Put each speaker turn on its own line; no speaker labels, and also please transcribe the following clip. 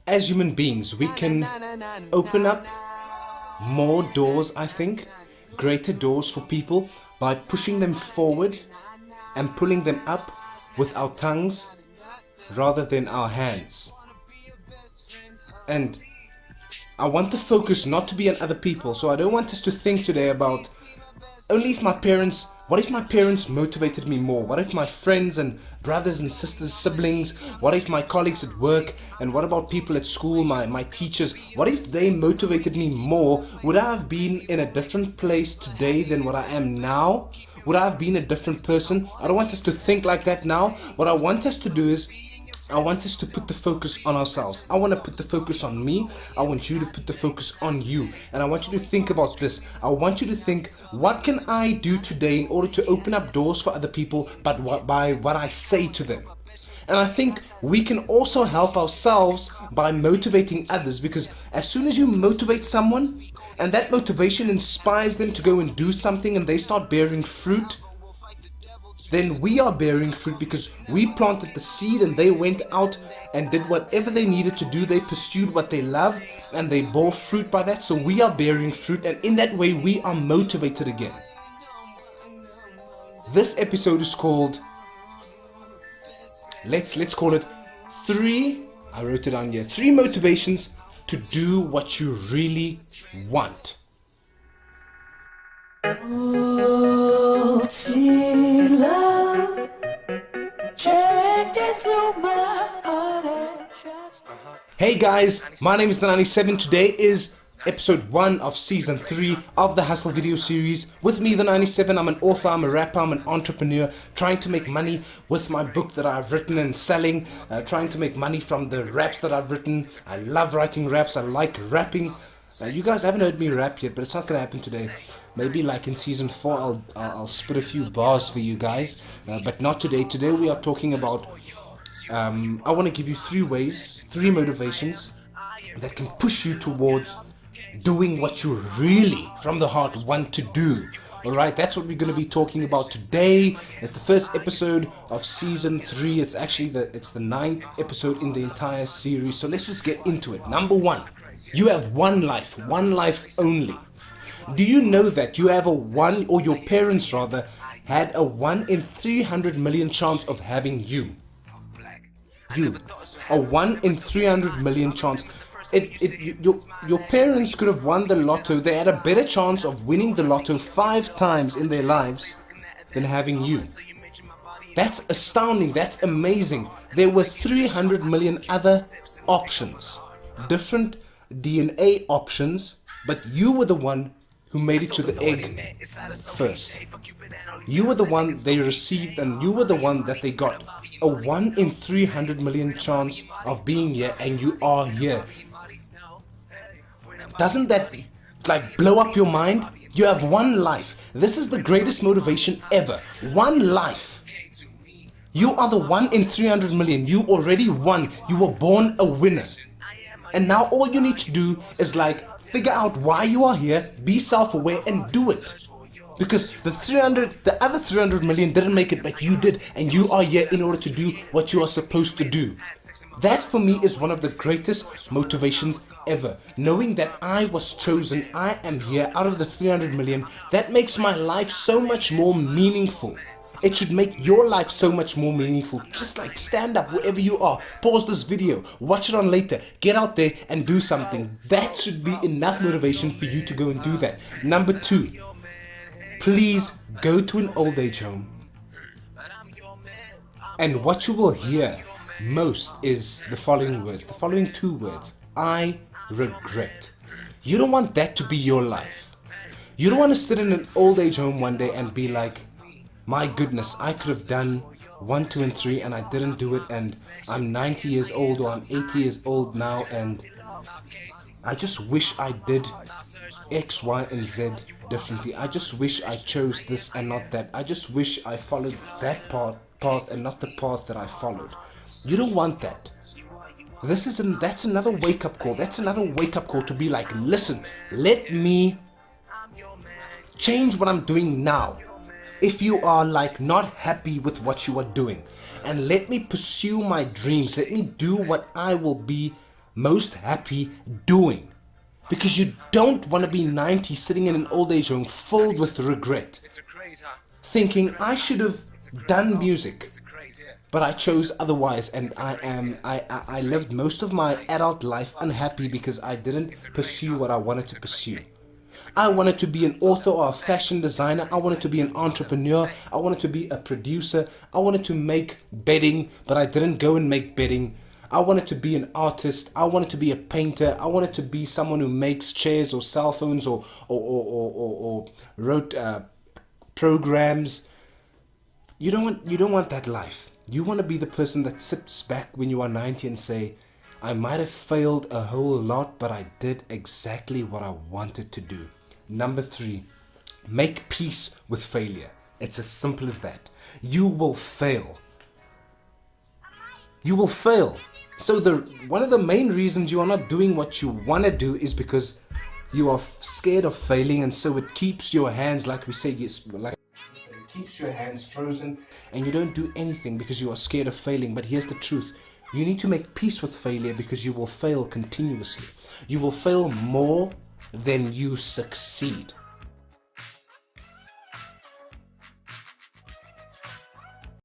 as human beings, we can open up more doors, I think, greater doors for people by pushing them forward and pulling them up with our tongues rather than our hands. And I want the focus not to be on other people, so I don't want us to think today about only if what if my parents motivated me more? What if my friends and brothers and sisters, siblings, what if my colleagues at work, and what about people at school, my teachers, what if they motivated me more? Would I have been in a different place today than what I am now? Would I have been a different person? I don't want us to think like that now. What I want us to do is I want us to put the focus on ourselves. I want to put the focus on me. I want you to put the focus on you. And I want you to think about this. I want you to think, what can I do today in order to open up doors for other people, but by what I say to them? And I think we can also help ourselves by motivating others, because as soon as you motivate someone and that motivation inspires them to go and do something and they start bearing fruit, then we are bearing fruit because we planted the seed and they went out and did whatever they needed to do. They pursued what they love and they bore fruit by that. So we are bearing fruit, and in that way we are motivated again. This episode is called, let's call it I wrote it down here, 3 motivations to do what you really want. Hey guys, my name is the 97. Today is episode 1 of season 3 of the Hustle video series. With me, the 97. I'm an author, I'm a rapper, I'm an entrepreneur, trying to make money with my book that I've written and selling, trying to make money from the raps that I've written. I love writing raps, I like rapping. You guys haven't heard me rap yet, but it's not gonna happen today. Maybe like in season 4 I'll spit a few bars for you guys, but not today. Today we are talking about I want to give you 3 motivations that can push you towards doing what you really from the heart want to do. Alright, that's what we're going to be talking about today. It's the first episode of season 3. It's actually it's the 9th episode in the entire series. So let's just get into it. Number 1, you have one life only. Do you know that you have or your parents rather, had a 1 in 300 million chance of having you? A 1 in 300 million chance. Your parents could have won the lotto. They had a better chance of winning the lotto 5 times in their lives than having you. That's astounding. That's amazing. There were 300 million other options, different DNA options, but you were the one who made it to the egg first. You were the one they received, and you were the one that they got. A 1 in 300 million chance of being here, and you are here. Doesn't that blow up your mind? You have one life. This is the greatest motivation ever. One life. You are the 1 in 300 million. You already won. You were born a winner. And now all you need to do is figure out why you are here, be self-aware, and do it. Because the other 300 million didn't make it, but you did, and you are here in order to do what you are supposed to do. That for me is one of the greatest motivations ever. Knowing that I was chosen, I am here out of the 300 million, that makes my life so much more meaningful. It should make your life so much more meaningful. Just stand up wherever you are, pause this video, watch it on later, get out there and do something. That should be enough motivation for you to go and do that. Number 2, please go to an old age home. And what you will hear most is the following 2 words. I regret. You don't want that to be your life. You don't want to sit in an old age home one day and be like, my goodness, I could have done 1, 2, and 3 and I didn't do it, and I'm 90 years old or I'm 80 years old now, and I just wish I did X, Y, and Z differently. I just wish I chose this and not that. I just wish I followed that path and not the path that I followed. You don't want that. That's another wake-up call. That's another wake-up call to be like, listen, let me change what I'm doing now. If you are not happy with what you are doing, and let me pursue my dreams, let me do what I will be most happy doing. Because you don't want to be 90 sitting in an old age home filled with regret, thinking I should have done music, but I chose otherwise, and I lived most of my adult life unhappy because I didn't pursue what I wanted to pursue. I wanted to be an author or a fashion designer. I wanted to be an entrepreneur. I wanted to be a producer. I wanted to make bedding, but I didn't go and make bedding. I wanted to be an artist. I wanted to be a painter. I wanted to be someone who makes chairs or cell phones or wrote programs. You don't want that life. You want to be the person that sits back when you are 90 and say, I might have failed a whole lot, but I did exactly what I wanted to do. Number 3, make peace with failure. It's as simple as that. You will fail. You will fail. So one of the main reasons you are not doing what you want to do is because you are scared of failing, and so it keeps your hands, like we said, it keeps your hands frozen, and you don't do anything because you are scared of failing. But here's the truth. You need to make peace with failure because you will fail continuously. You will fail more than you succeed.